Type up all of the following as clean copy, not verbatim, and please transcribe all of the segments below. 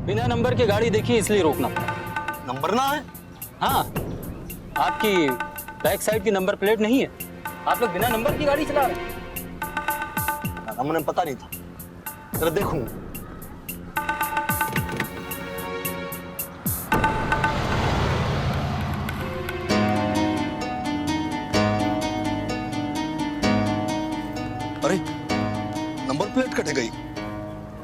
बिना नंबर की गाड़ी देखी इसलिए रोकना पड़ा। नंबर ना है? हाँ, आपकी बैक साइड की नंबर प्लेट नहीं है। आप लोग बिना नंबर की गाड़ी चला रहे हैं। ना, मुझे पता नहीं था। जरा देखूंगा। अरे नंबर प्लेट कट गई।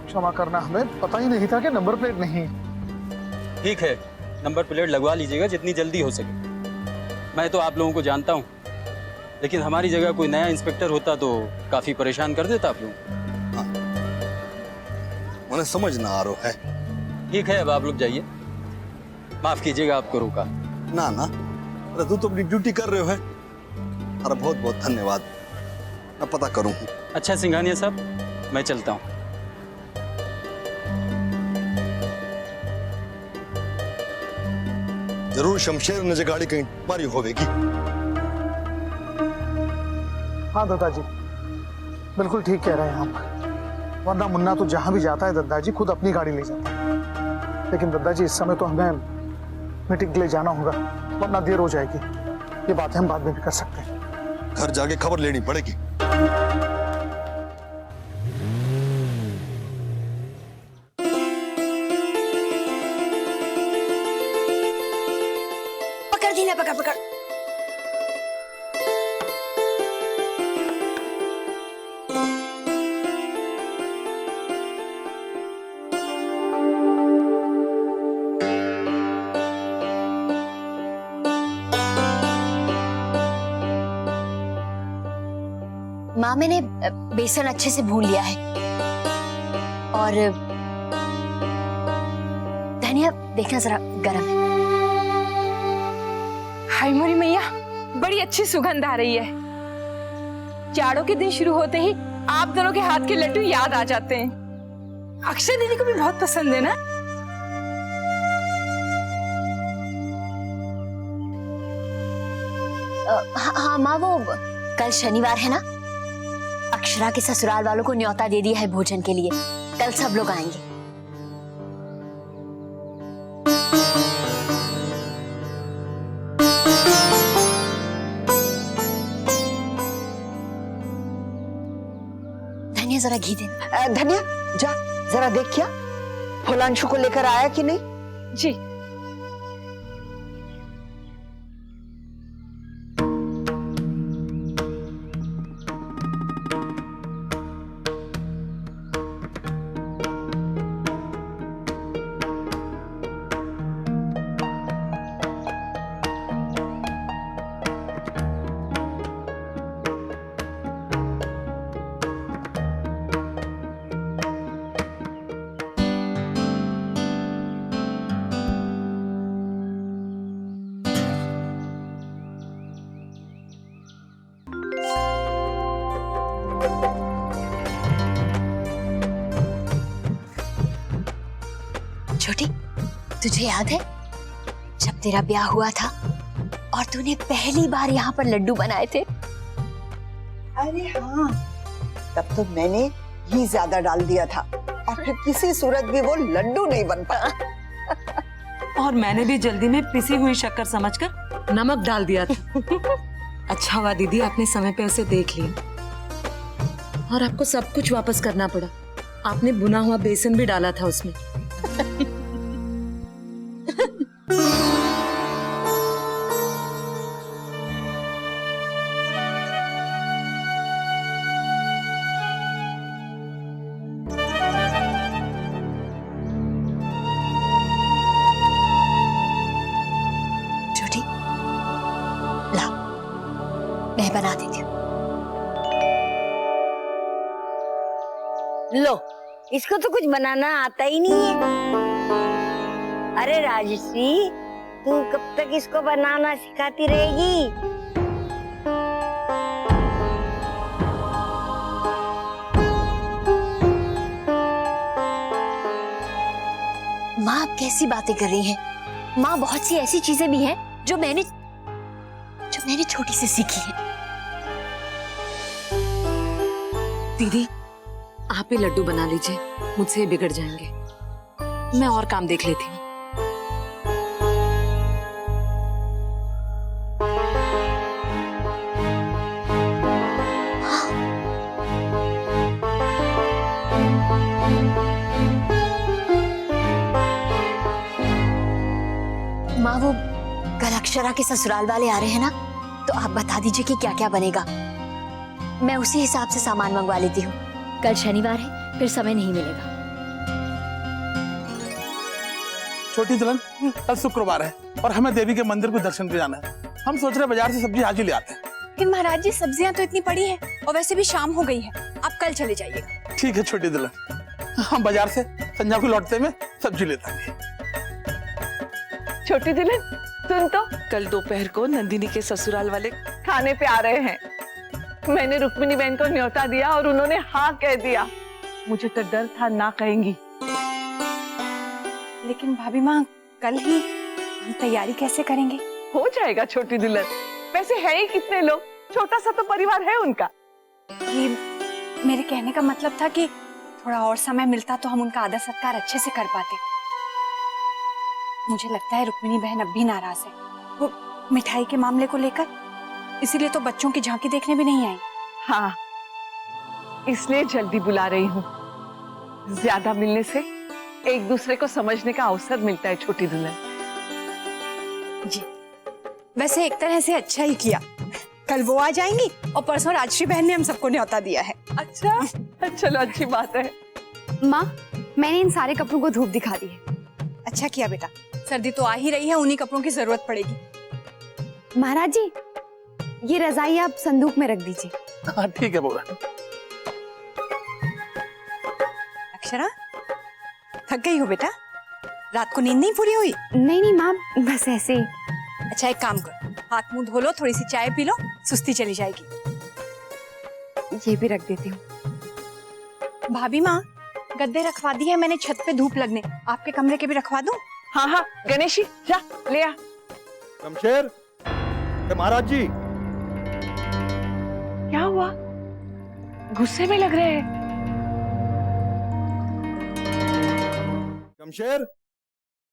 क्षमा करना, हमें पता ही नहीं था कि नंबर प्लेट नहीं है। ठीक है, नंबर प्लेट लगवा लीजिएगा जितनी जल्दी हो सके। मैं तो आप लोगों को जानता हूँ, लेकिन हमारी जगह कोई नया इंस्पेक्टर होता तो काफी परेशान कर देता आप लोगों को। हाँ, मुझे समझ ना आ रहा है। ठीक है, अब आप लोग जाइए। माफ कीजिएगा आपको रोका। ना ना, अरे तू तो अपनी ड्यूटी कर रहे हो है। अरे बहुत बहुत धन्यवाद, मैं पता करूँ। अच्छा सिंघानिया साहब, मैं चलता हूँ। जरूर शमशेर ने गाड़ी कहीं मारी होगी। हाँ दादाजी, बिल्कुल ठीक कह रहे हैं आप। वरना मुन्ना तो जहां भी जाता है दादाजी खुद अपनी गाड़ी ले जाता है। लेकिन दादाजी इस समय तो हमें मीटिंग के लिए जाना होगा, वरना देर हो जाएगी। ये बातें हम बाद में भी कर सकते हैं। घर जाके खबर लेनी पड़ेगी। पकड़ दी ना, पकड़ पकड़। माँ, मैंने बेसन अच्छे से भून लिया है और धनिया देखना जरा गरम है। हाय मोरी मैया, बड़ी अच्छी सुगंध आ रही है। जाड़ों के दिन शुरू होते ही आप दोनों के हाथ के लड्डू याद आ जाते हैं। अक्षय दीदी को भी बहुत पसंद है ना? हाँ माँ, वो कल शनिवार है ना, अक्षरा के ससुराल वालों को न्योता दे दिया है भोजन के लिए। कल सब लोग आएंगे। धनिया जरा घी देना। धनिया जा जरा देख, क्या फुलांशु को लेकर आया कि नहीं? जी। छोटी, तुझे याद है जब तेरा ब्याह हुआ था और तूने पहली बार यहाँ पर लड्डू बनाए थे? अरे हाँ, तब तो मैंने घी ज्यादा डाल दिया था और फिर किसी सूरत भी वो लड्डू नहीं बन पाया। और मैंने भी जल्दी में पिसी हुई शक्कर समझकर नमक डाल दिया था। अच्छा हुआ दीदी आपने समय पे उसे देख लिया, और आपको सब कुछ वापस करना पड़ा। आपने भुना हुआ बेसन भी डाला था उसमें। छोटी, ला, मैं बना देती हूँ। लो, इसको तो कुछ बनाना आता ही नहीं है। अरे राजश्री, तू कब तक इसको बनाना सिखाती रहेगी? माँ, आप कैसी बातें कर रही हैं? माँ, बहुत सी ऐसी चीजें भी हैं जो मैंने छोटी से सीखी है। दीदी आप ही लड्डू बना लीजिए, मुझसे बिगड़ जाएंगे। मैं और काम देख लेती हूँ। माँ वो कल अक्षरा के ससुराल वाले आ रहे हैं ना, तो आप बता दीजिए कि क्या क्या बनेगा। मैं उसी हिसाब से सामान मंगवा लेती हूँ। कल शनिवार है, फिर समय नहीं मिलेगा। छोटी दुल्हन, कल शुक्रवार है और हमें देवी के मंदिर को दर्शन पे जाना है। हम सोच रहे बाजार से सब्जी आज ही ले आते हैं। लेकिन महाराज जी सब्जियां तो इतनी पड़ी हैं और वैसे भी शाम हो गई है, आप कल चले जाइएगा। ठीक है छोटी दुल्हन, हम बाजार से संध्या को लौटते में सब्जी लेते हैं। छोटी दुल्हन सुन तो, कल दोपहर को नंदिनी के ससुराल वाले खाने पे आ रहे हैं। मैंने रुक्मिणी बहन को न्योता दिया और उन्होंने हाँ कह दिया। मुझे तो डर था ना कहेंगी। लेकिन भाभी माँ कल ही हम तैयारी कैसे करेंगे? हो जाएगा छोटी दुल्हन, वैसे है ही कितने लोग, छोटा सा तो परिवार है उनका। ये मेरे कहने का मतलब था कि थोड़ा और समय मिलता तो हम उनका आदर सत्कार अच्छे से कर पाते। मुझे लगता है रुक्मिणी बहन अब भी नाराज है, वो मिठाई के मामले को लेकर, इसीलिए तो बच्चों की झांकी देखने भी नहीं आई। हाँ, इसलिए जल्दी बुला रही हूँ। ज्यादा मिलने से एक दूसरे को समझने का अवसर मिलता है छोटी दुल्हन। जी, वैसे एक तरह से अच्छा ही किया। कल वो आ जाएंगी और परसों राजश्री बहन ने हम सबको न्योता दिया है। अच्छा, चलो अच्छी बात है। माँ, मैंने इन सारे कपड़ों को धूप दिखा दी है। अच्छा किया बेटा, सर्दी तो आ ही रही है, उन्हीं कपड़ों की जरूरत पड़ेगी। महाराज जी, ये रजाई आप संदूक में रख दीजिए। हाँ ठीक है बउआ। अक्षरा, थक गई हो बेटा? रात को नींद नहीं पूरी हुई? नहीं नहीं माँ, बस ऐसे ही। अच्छा एक काम करो, हाथ मुंह धो लो, थोड़ी सी चाय पी लो, सुस्ती चली जाएगी। ये भी रख देती हूँ। भाभी माँ, गद्दे रखवा दिए हैं मैंने छत पे धूप लगने, आपके कमरे के भी रखवा दूं? हाँ हाँ गणेशी, जा ले आ। शमशेर, महाराज जी। क्या हुआ, गुस्से में लग रहे हैं? शमशेर,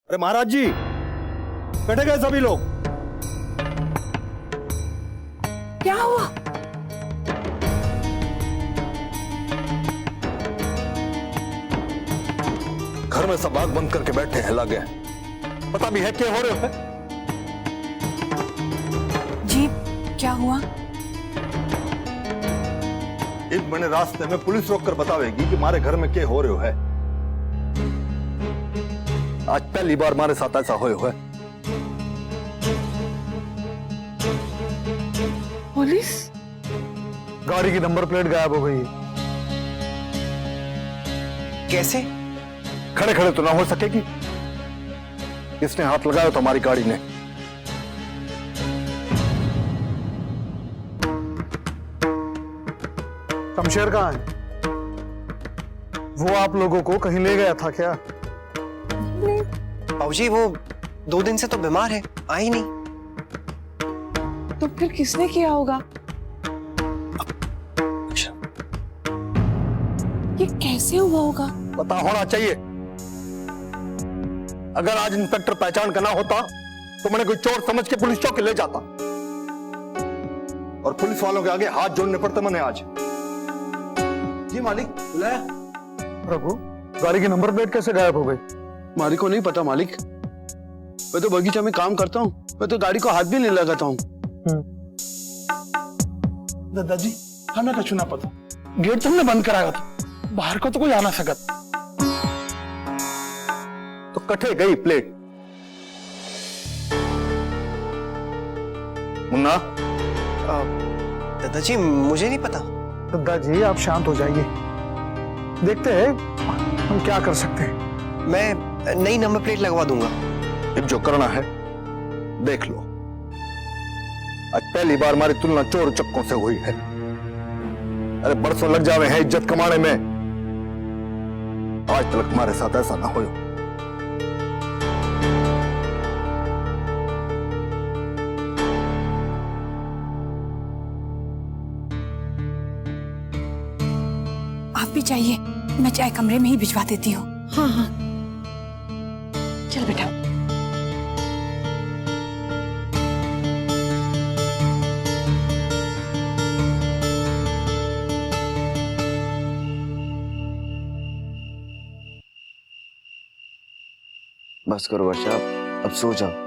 अरे महाराज जी, बैठे गए सभी लोग। क्या हुआ? घर में सब आग बंद करके बैठे हैं, लगे हैं। पता भी है क्या हो रहे हो? जी क्या हुआ? एक महीने रास्ते में पुलिस रोक कर बतावेगी कि मारे घर में क्या हो रहे हो है। आज पहली बार हमारे साथ ऐसा होए हुए। पुलिस? गाड़ी की नंबर प्लेट गायब हो गई। कैसे? खड़े खड़े तो ना हो सकेगी। किसने हाथ लगाया तो हमारी गाड़ी ने। शमशेर कहाँ है? वो आप लोगों को कहीं ले गया था क्या? बाबूजी वो 2 दिन से तो बीमार है, आई नहीं। तो फिर किसने किया होगा? ये कैसे हुआ होगा? पता होना चाहिए। अगर आज इंस्पेक्टर पहचान का ना होता तो मैंने कोई चोर समझ के पुलिस चौकी ले जाता और पुलिस वालों के आगे हाथ जोड़ने पड़ते मैंने आज। जी मालिक, बुलाया? प्रभु, गाड़ी की नंबर प्लेट कैसे गायब हो गई? मालिक को नहीं पता मालिक, मैं तो बगीचा में काम करता हूँ, मैं तो गाड़ी को हाथ भी नहीं लगाता हूँ। दादाजी, हमें कछु ना पता, गेट तो हमने बंद कराया था, बाहर को तो कोई आ ना सकत। तो कटे गई प्लेट। मुन्ना, दादाजी मुझे नहीं पता। दादाजी आप शांत हो जाइए, देखते हैं हम क्या कर सकते हैं। मैं नई नंबर प्लेट लगवा दूंगा। अब जो करना है देख लो। आज पहली बार हमारी तुलना चोर चक्कों से हुई है। अरे बरसों लग जावे हैं इज्जत कमाने में, आज तक हमारे साथ ऐसा ना हो। आप भी चाहिए, मैं चाय कमरे में ही भिजवा देती हूँ। हाँ हाँ। चल बेटा। बस करो वर्षा, अब सो जाओ।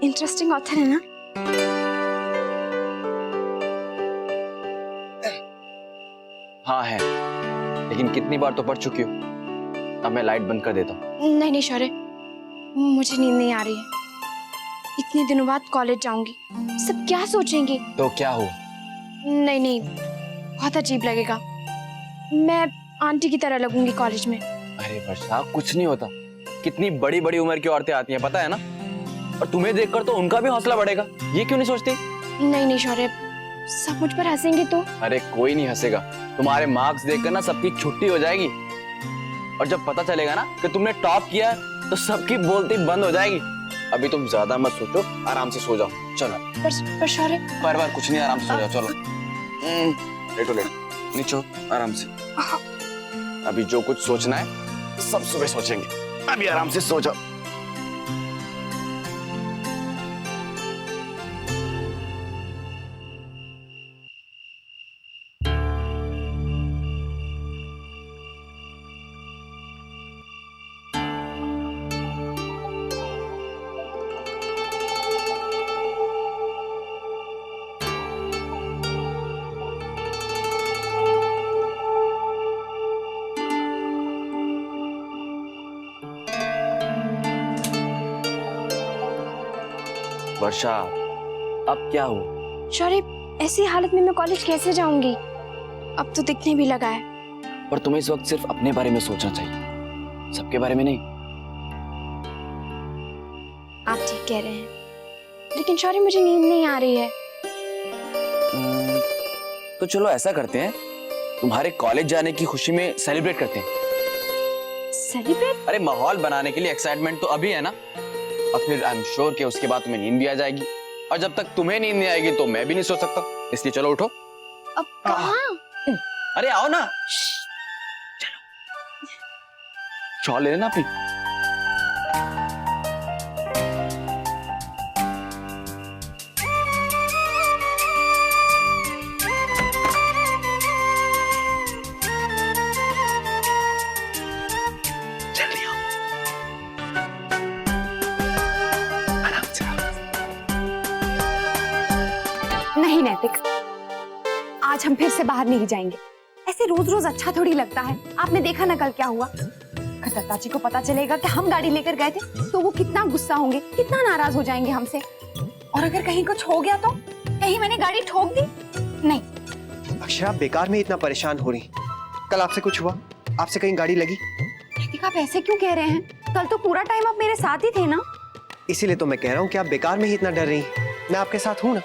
इंटरेस्टिंग ऑथर है ना? हाँ है, लेकिन कितनी बार तो पढ़ चुकी हो। अब मैं लाइट बंद कर देता हूँ। नहीं नहीं शौर्य, मुझे नींद नहीं आ रही है। इतने दिनों बाद कॉलेज जाऊंगी, सब क्या सोचेंगे? तो क्या हुआ? नहीं नहीं, बहुत अजीब लगेगा। मैं आंटी की तरह लगूंगी कॉलेज में। अरे वर्षा, कुछ नहीं होता। कितनी बड़ी बड़ी उम्र की औरतें आती हैं, पता है ना? और तुम्हें देखकर तो उनका भी हौसला बढ़ेगा। ये क्यों नहीं सोचती? नहीं नहीं शौर्य, सब मुझ पर हंसेंगे तो? अरे कोई नहीं हंसेगा। तुम्हारे मार्क्स देखकर ना सबकी छुट्टी हो जाएगी। और जब पता चलेगा ना कि तुमने टॉप किया तो सबकी बोलती बंद हो जाएगी। अभी तुम ज्यादा मत सोचो, आराम से सो जाओ। चलो। पर शौर्य, बार कुछ नहीं, आराम से सो जाओ। चलो लेटो लेटो, नीचो आराम से। अभी जो कुछ सोचना है सब सुबह सोचेंगे। अभी आराम से सो जाओ। वर्षा, अब क्या हुआ? शौर्य, ऐसी हालत में मैं कॉलेज कैसे जाऊंगी? अब तो दिखने भी लगा है। पर तुम्हें इस वक्त सिर्फ अपने बारे में सोचना चाहिए, सबके बारे में नहीं। आप ठीक कह रहे हैं, लेकिन शौर्य मुझे नींद नहीं आ रही है। तो चलो ऐसा करते हैं, तुम्हारे कॉलेज जाने की खुशी में सेलिब्रेट करते हैं। सेलिब्रेट? अरे माहौल बनाने के लिए एक्साइटमेंट तो अभी है ना, और फिर आई एम श्योर कि उसके बाद तुम्हें नींद भी आ जाएगी। और जब तक तुम्हें नींद नहीं आएगी तो मैं भी नहीं सो सकता। इसलिए चलो उठो। अब कहाँ? अरे आओ ना, चलो। शॉल ले लेना अपनी। नहीं नैतिक, आज हम फिर से बाहर नहीं जाएंगे। ऐसे रोज रोज अच्छा थोड़ी लगता है। आपने देखा ना कल क्या हुआ। अगर दत्ता जी को पता चलेगा कि हम गाड़ी लेकर गए थे तो वो कितना गुस्सा होंगे, कितना नाराज हो जाएंगे हमसे। और अगर कहीं कुछ हो गया तो? कहीं मैंने गाड़ी ठोक दी? नहीं। अक्षरा, बेकार में इतना परेशान हो रही। कल आपसे कुछ हुआ? आपसे कहीं गाड़ी लगी? नैतिक, आप ऐसे क्यों कह रहे हैं? कल तो पूरा टाइम आप मेरे साथ ही थे ना। इसीलिए तो मैं कह रहा हूँ कि आप बेकार में ही इतना डर रही। मैं आपके साथ हूं ना,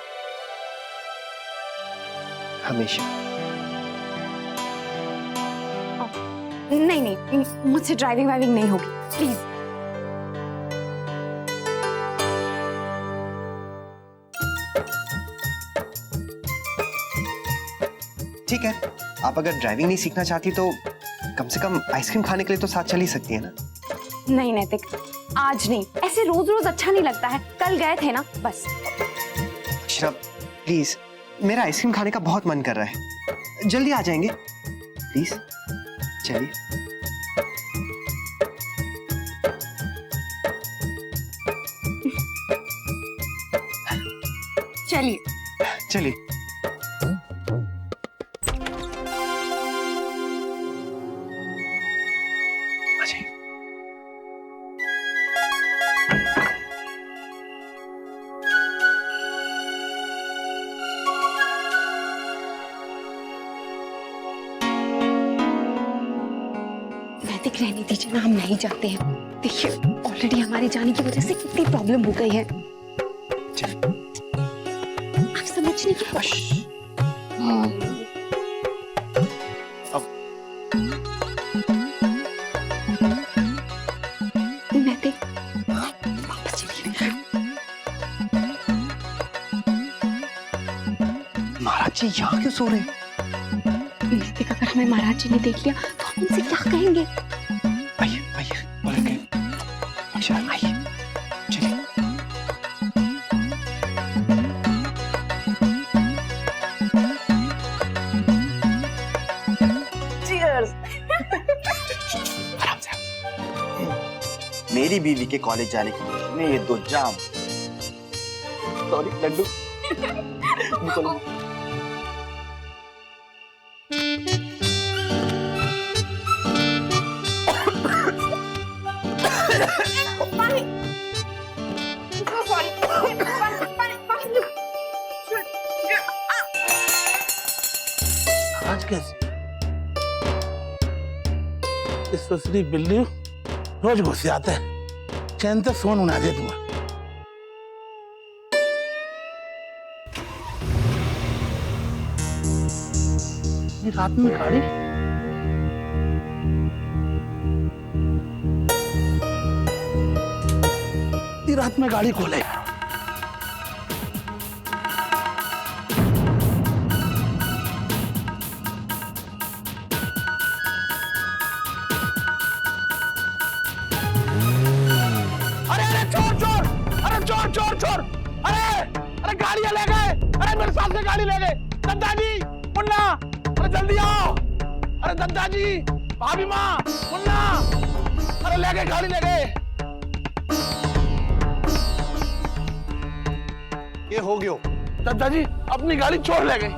हमेशा। नहीं नहीं, मुझसे ड्राइविंग वाइविंग नहीं होगी, प्लीज। ठीक है, आप अगर ड्राइविंग नहीं सीखना चाहती तो कम से कम आइसक्रीम खाने के लिए तो साथ चल ही सकती है ना। नहीं नैतिक, आज नहीं। ऐसे रोज रोज अच्छा नहीं लगता है। कल गए थे ना, बस। अक्षरा प्लीज, मेरा आइसक्रीम खाने का बहुत मन कर रहा है। जल्दी आ जाएंगे प्लीज, चलिए। चलिए चलिए। आ जाइए। नैतिक, रहने दीजिए ना, हम नहीं जाते हैं। देखिए, ऑलरेडी हमारी जाने की वजह से कितनी प्रॉब्लम हो गई है। आप समझने की नैतिक, वापस चलिए। महाराज जी यहाँ क्यों सो रहे हैं? नैतिक, अगर हमें महाराज जी ने देख लिया तो हम उनसे क्या कहेंगे? आइए आइए। मेरी बीवी के कॉलेज जाने के लिए मैं ये 2 जाम। सॉरी लड्डू। निकलो। आज कैसे इस सुसरी बिल्ली रोज घुस जाते हैं, चैन से सोन उड़ा दे तुम्हें। ये रात में गाड़ी ये रात में गाड़ी खोले। चोर! अरे गाड़ियां ले गए! अरे मेरे साथ से गाड़ी ले गए! दद्दा जी, मुन्ना, अरे जल्दी आओ! अरे दद्दा जी, भाभी माँ, मुन्ना, अरे ले गए, गाड़ी ले गए! ये हो गयो? दद्दा जी, अपनी गाड़ी चोर ले गई।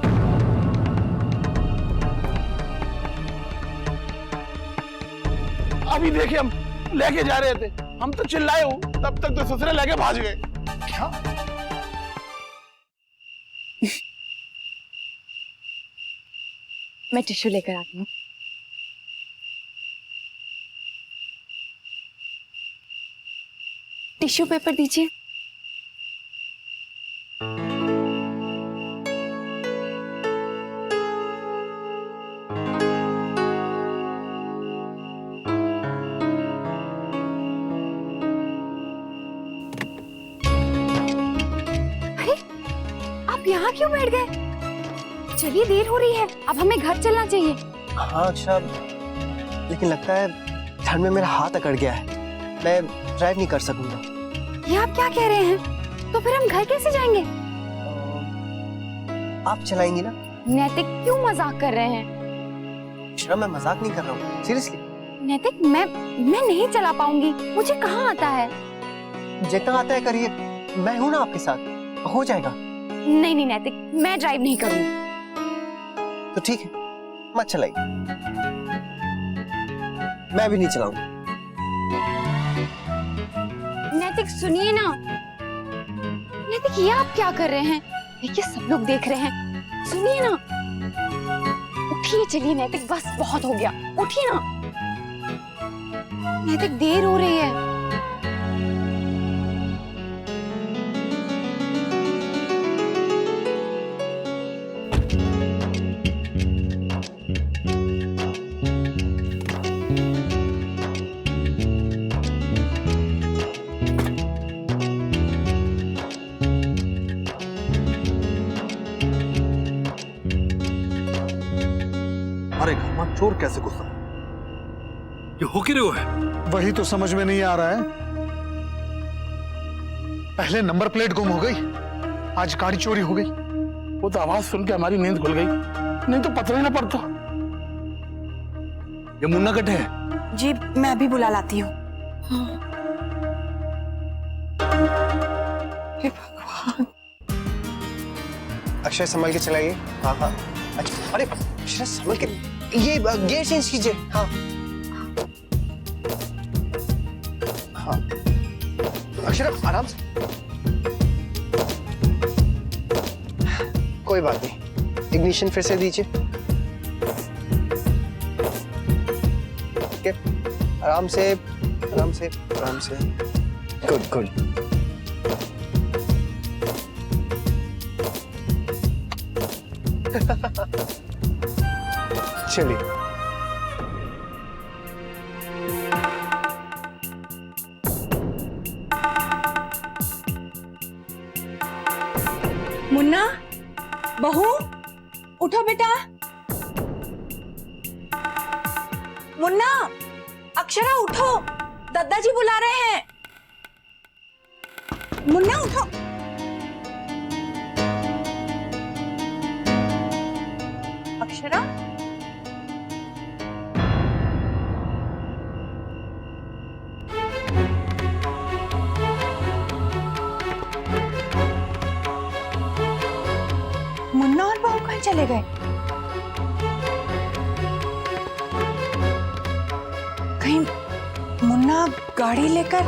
अभी देखिए, हम लेके जा रहे थे, हम तो चिल्लाए हूँ, तब तक तो ससुरे लेके भाग गए। क्या? मैं टिश्यू लेकर आती हूँ। टिश्यू पेपर दीजिए। यहाँ क्यों बैठ गए? चलिए देर हो रही है, अब हमें घर चलना चाहिए। हाँ अक्षरा, लेकिन लगता है ठंड में मेरा हाथ अकड़ गया है, मैं ड्राइव नहीं कर सकूंगा। ये आप क्या कह रहे हैं? तो फिर हम घर कैसे जाएंगे? आप चलाएंगी ना? नैतिक क्यों मजाक कर रहे हैं? अक्षरा मैं मजाक नहीं कर रहा हूँ, सीरियसली। नैतिक मैं नहीं चला पाऊंगी, मुझे कहाँ आता है। जितना आता है करिए, मैं हूँ ना आपके साथ, हो जाएगा। नहीं नैतिक, मैं ड्राइव नहीं करूंगी। तो ठीक है, मत चलाइए, मैं भी नहीं चलाऊंगा। नैतिक सुनिए ना। नैतिक ये आप क्या कर रहे हैं? देखिए सब लोग देख रहे हैं, सुनिए ना। उठिए, चलिए नैतिक, बस बहुत हो गया, उठिए ना। नैतिक देर हो रही है। अरे घर में चोर कैसे घुसा? ये हो क्यों है? वही तो समझ में नहीं आ रहा है। पहले नंबर प्लेट गुम हो गई, आज गाड़ी चोरी हो गई। वो तो आवाज सुन के हमारी नींद खुल गई, नहीं तो पता ही ना पड़ता। ये मुन्ना कटे है? जी मैं अभी बुला लाती हूँ। हे भगवान। अक्षय संभल के चलाइए। हाँ हाँ, अच्छा, अरे अक्षय संभल के, ये गियर चेंज कीजिए। हाँ हाँ, अक्षर आराम से, कोई बात नहीं। इग्निशन फिर से दीजिए। आराम से आराम से आराम से। Good good. चलिए। मुन्ना, बहू, उठो बेटा। मुन्ना, अक्षरा उठो, दादाजी बुला रहे हैं। मुन्ना उठो। अक्षरा, चले गए? कहीं मुन्ना गाड़ी लेकर